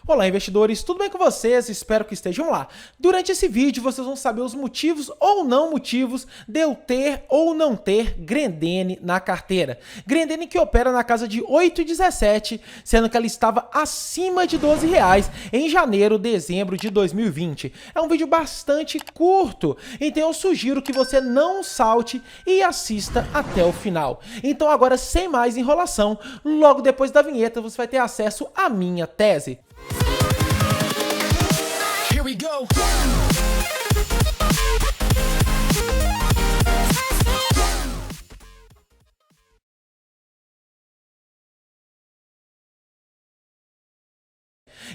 Olá, investidores, tudo bem com vocês? Espero que estejam lá. Durante esse vídeo, vocês vão saber os motivos ou não motivos de eu ter ou não ter Grendene na carteira. Grendene que opera na casa de 8,17, sendo que ela estava acima de R$ 12 em janeiro, dezembro de 2020. É um vídeo bastante curto, então eu sugiro que você não salte e assista até o final. Então agora, sem mais enrolação, logo depois da vinheta, você vai ter acesso à minha tese. Here we go.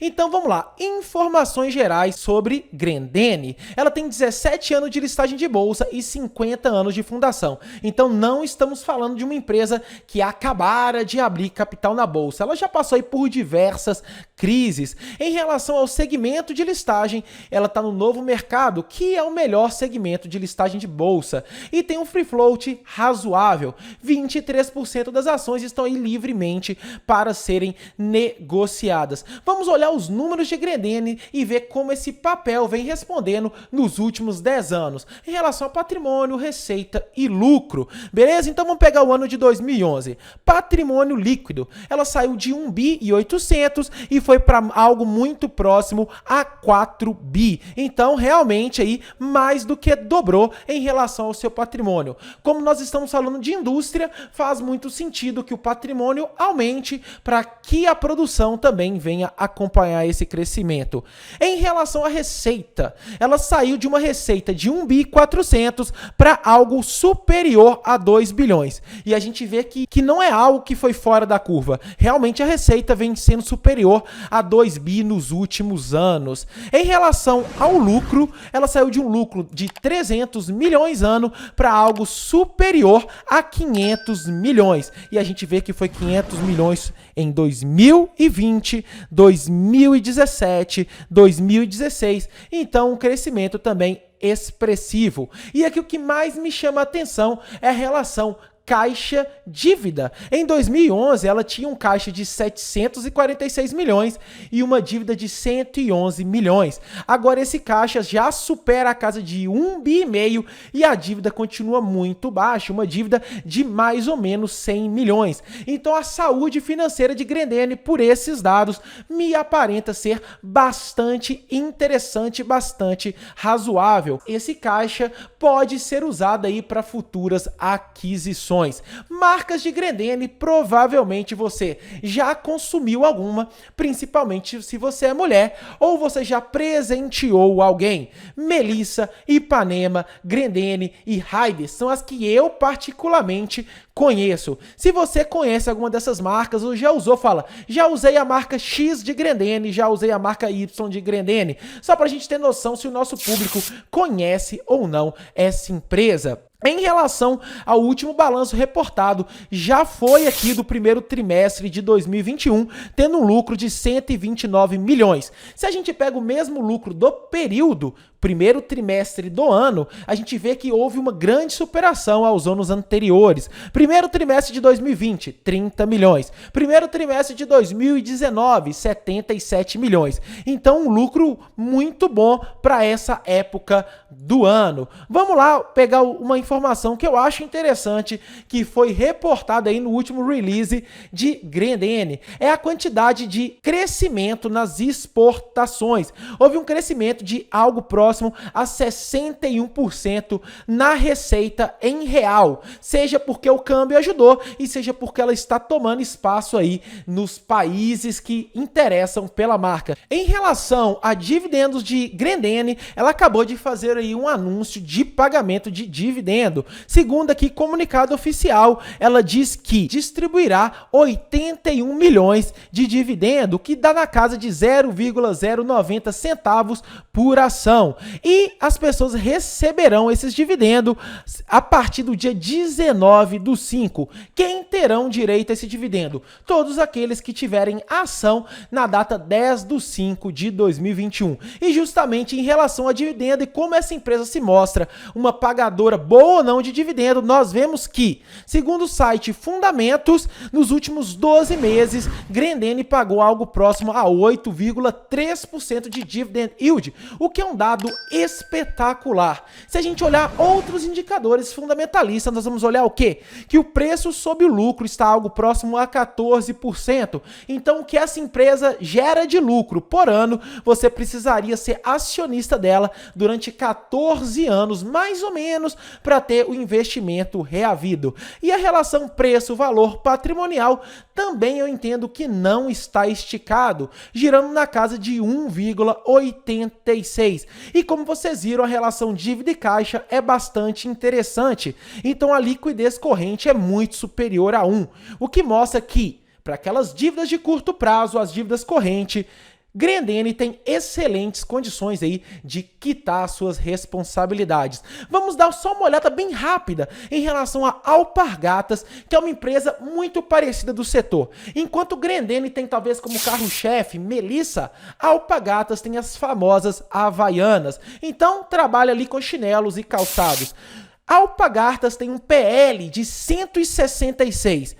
Então vamos lá, informações gerais sobre Grendene. Ela tem 17 anos de listagem de bolsa e 50 anos de fundação. Então não estamos falando de uma empresa que acabara de abrir capital na bolsa. Ela já passou aí por diversas crises. Em relação ao segmento de listagem, ela está no novo mercado, que é o melhor segmento de listagem de bolsa. E tem um free float razoável. 23% das ações estão aí livremente para serem negociadas. Vamos olhar os números de Grendene e ver como esse papel vem respondendo nos últimos 10 anos, em relação a patrimônio, receita e lucro. Beleza? Então vamos pegar o ano de 2011. Patrimônio líquido. Ela saiu de 1 bi e 800 e foi para algo muito próximo a 4 bi. Então realmente aí mais do que dobrou em relação ao seu patrimônio. Como nós estamos falando de indústria, faz muito sentido que o patrimônio aumente para que a produção também venha acompanhar esse crescimento. Em relação à receita, ela saiu de uma receita de 1 bi 400 para algo superior a 2 bilhões. E a gente vê que não é algo que foi fora da curva. Realmente a receita vem sendo superior a 2 bi nos últimos anos. Em relação ao lucro, ela saiu de um lucro de 300 milhões ano para algo superior a 500 milhões. E a gente vê que foi 500 milhões em 2020, 2017, 2016, então um crescimento também expressivo. E aqui o que mais me chama a atenção é a relação caixa-dívida. Em 2011, ela tinha um caixa de 746 milhões e uma dívida de 111 milhões. Agora esse caixa já supera a casa de 1,5 bi e a dívida continua muito baixa, uma dívida de mais ou menos 100 milhões. Então a saúde financeira de Grendene, por esses dados, me aparenta ser bastante interessante, bastante razoável. Esse caixa pode ser usado aí para futuras aquisições. Marcas de Grendene, provavelmente você já consumiu alguma, principalmente se você é mulher ou você já presenteou alguém. Melissa, Ipanema, Grendene e Hybe são as que eu particularmente conheço. Se você conhece alguma dessas marcas ou já usou, fala, já usei a marca X de Grendene, já usei a marca Y de Grendene, só para a gente ter noção se o nosso público conhece ou não essa empresa. Em relação ao último balanço reportado, já foi aqui do primeiro trimestre de 2021, tendo um lucro de 129 milhões. Se a gente pega o mesmo lucro do período, primeiro trimestre do ano, a gente vê que houve uma grande superação aos anos anteriores. Primeiro trimestre de 2020, 30 milhões. Primeiro trimestre de 2019, 77 milhões. Então, um lucro muito bom para essa época do ano. Vamos lá pegar uma informação que eu acho interessante, que foi reportada aí no último release de Grendene. É a quantidade de crescimento nas exportações. Houve um crescimento de algo próximo a 61% na receita em real, seja porque o câmbio ajudou e seja porque ela está tomando espaço aí nos países que interessam pela marca. Em relação a dividendos de Grendene, ela acabou de fazer aí um anúncio de pagamento de dividendo. Segundo aqui comunicado oficial, ela diz que distribuirá 81 milhões de dividendo, que dá na casa de 0,090 centavos por ação. E as pessoas receberão esses dividendos a partir do dia 19/5. Quem terão direito a esse dividendo? Todos aqueles que tiverem ação na data 10/5 de 2021. E justamente em relação a dividendo e como essa empresa se mostra uma pagadora boa ou não de dividendo, nós vemos que, segundo o site Fundamentos, nos últimos 12 meses, Grendene pagou algo próximo a 8,3% de dividend yield, o que é um dado espetacular. Se a gente olhar outros indicadores fundamentalistas, nós vamos olhar o quê? Que o preço sobre o lucro está algo próximo a 14%. Então, o que essa empresa gera de lucro por ano, você precisaria ser acionista dela durante 14 anos, mais ou menos, para ter o investimento reavido. E a relação preço-valor patrimonial também eu entendo que não está esticado, girando na casa de 1,86. E como vocês viram, a relação dívida e caixa é bastante interessante. Então a liquidez corrente é muito superior a 1, o que mostra que, para aquelas dívidas de curto prazo, as dívidas correntes, Grendene tem excelentes condições aí de quitar suas responsabilidades. Vamos dar só uma olhada bem rápida em relação a Alpargatas, que é uma empresa muito parecida do setor. Enquanto Grendene tem talvez como carro-chefe Melissa, a Alpargatas tem as famosas Havaianas. Então trabalha ali com chinelos e calçados. A Alpargatas tem um PL de 166.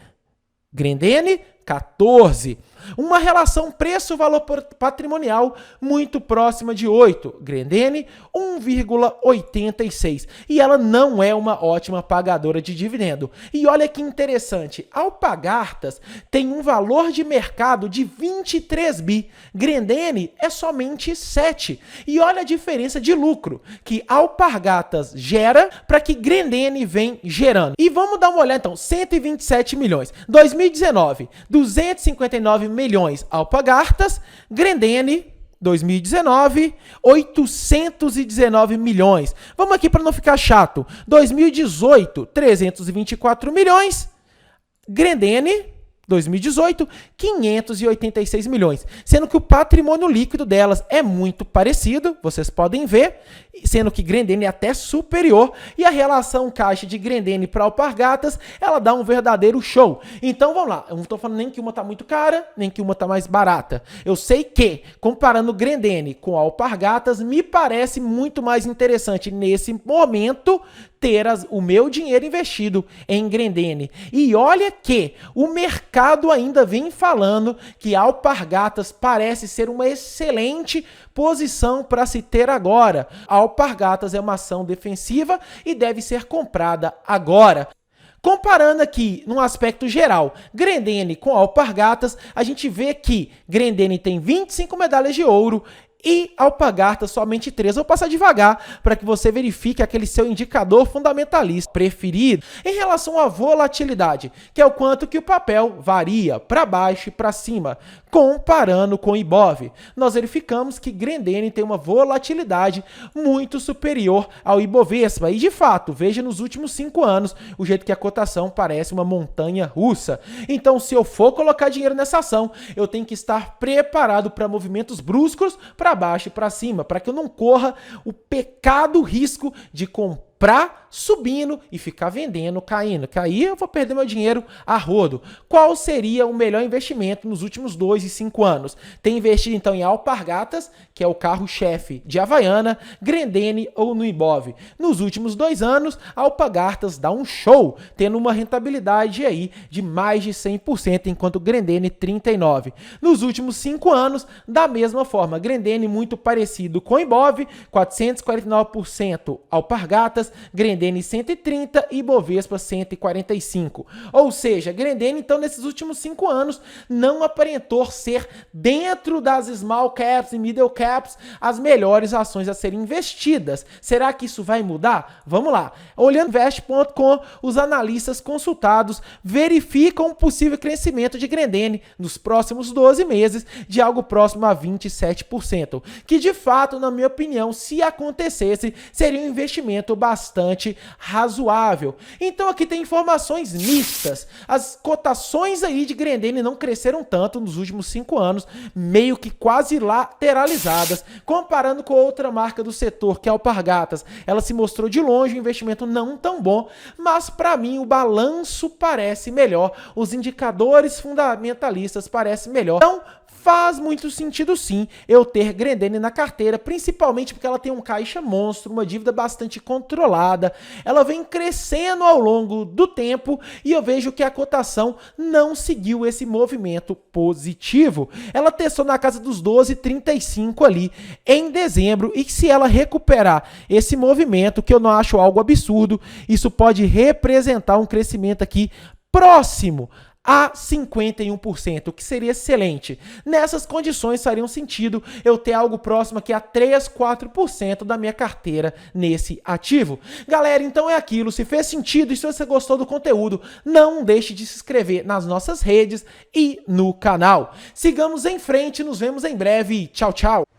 Grendene, 14. Uma relação preço-valor patrimonial muito próxima de 8. Grendene, 1,86. E ela não é uma ótima pagadora de dividendo. E olha que interessante, Alpargatas tem um valor de mercado de 23 bi. Grendene é somente 7. E olha a diferença de lucro que Alpargatas gera para que Grendene vem gerando. E vamos dar uma olhada então, 127 milhões. 2019, 259 milhões Alpargatas, Grendene, 2019, 819 milhões. Vamos aqui para não ficar chato. 2018, 324 milhões, Grendene, 2018, 586 milhões, sendo que o patrimônio líquido delas é muito parecido, vocês podem ver, sendo que Grendene é até superior, e a relação caixa de Grendene para Alpargatas, ela dá um verdadeiro show. Então vamos lá, eu não estou falando nem que uma está muito cara, nem que uma está mais barata. Eu sei que, comparando Grendene com Alpargatas, me parece muito mais interessante nesse momento ter o meu dinheiro investido em Grendene. E olha que o mercado ainda vem falando que Alpargatas parece ser uma excelente posição para se ter agora. Alpargatas é uma ação defensiva e deve ser comprada agora. Comparando aqui, num aspecto geral, Grendene com Alpargatas, a gente vê que Grendene tem 25 medalhas de ouro e Alpargatas somente 3. Vou passar devagar para que você verifique aquele seu indicador fundamentalista preferido. Em relação à volatilidade, que é o quanto que o papel varia para baixo e para cima, comparando com o Ibov, nós verificamos que Grendene tem uma volatilidade muito superior ao Ibovespa. E de fato, veja nos últimos 5 anos o jeito que a cotação parece uma montanha russa. Então, se eu for colocar dinheiro nessa ação, eu tenho que estar preparado para movimentos bruscos para baixo e para cima, para que eu não corra o pecado risco de comprar subindo e ficar vendendo, caindo. Que aí eu vou perder meu dinheiro a rodo. Qual seria o melhor investimento nos últimos 2 e 5 anos? Tem investido então em Alpargatas, que é o carro-chefe de Havaiana, Grendene ou no Ibov. Nos últimos 2 anos, Alpargatas dá um show, tendo uma rentabilidade aí de mais de 100%, enquanto Grendene 39%. Nos últimos 5 anos, da mesma forma, Grendene muito parecido com Ibov, 449% Alpargatas, Grendene 130 e Ibovespa 145. Ou seja, Grendene, então, nesses últimos 5 anos, não aparentou ser, dentro das small caps e middle caps, as melhores ações a serem investidas. Será que isso vai mudar? Vamos lá. Olhando Invest.com, os analistas consultados verificam um possível crescimento de Grendene nos próximos 12 meses de algo próximo a 27%, que de fato, na minha opinião, se acontecesse, seria um investimento bastante bastante razoável. Então aqui tem informações mistas. As cotações aí de Grendene não cresceram tanto nos últimos 5 anos, meio que quase lateralizadas. Comparando com outra marca do setor, que é a Alpargatas, ela se mostrou de longe um investimento não tão bom, mas para mim o balanço parece melhor, os indicadores fundamentalistas parecem melhor. Então, faz muito sentido sim eu ter Grendene na carteira, principalmente porque ela tem um caixa monstro, uma dívida bastante controlada, ela vem crescendo ao longo do tempo e eu vejo que a cotação não seguiu esse movimento positivo. Ela testou na casa dos 12,35 ali em dezembro e se ela recuperar esse movimento, que eu não acho algo absurdo, isso pode representar um crescimento aqui próximo a 51%, o que seria excelente. Nessas condições fariam sentido eu ter algo próximo aqui a 3, 4% da minha carteira nesse ativo. Galera, então é aquilo. Se fez sentido e se você gostou do conteúdo, não deixe de se inscrever nas nossas redes e no canal. Sigamos em frente, nos vemos em breve. Tchau, tchau!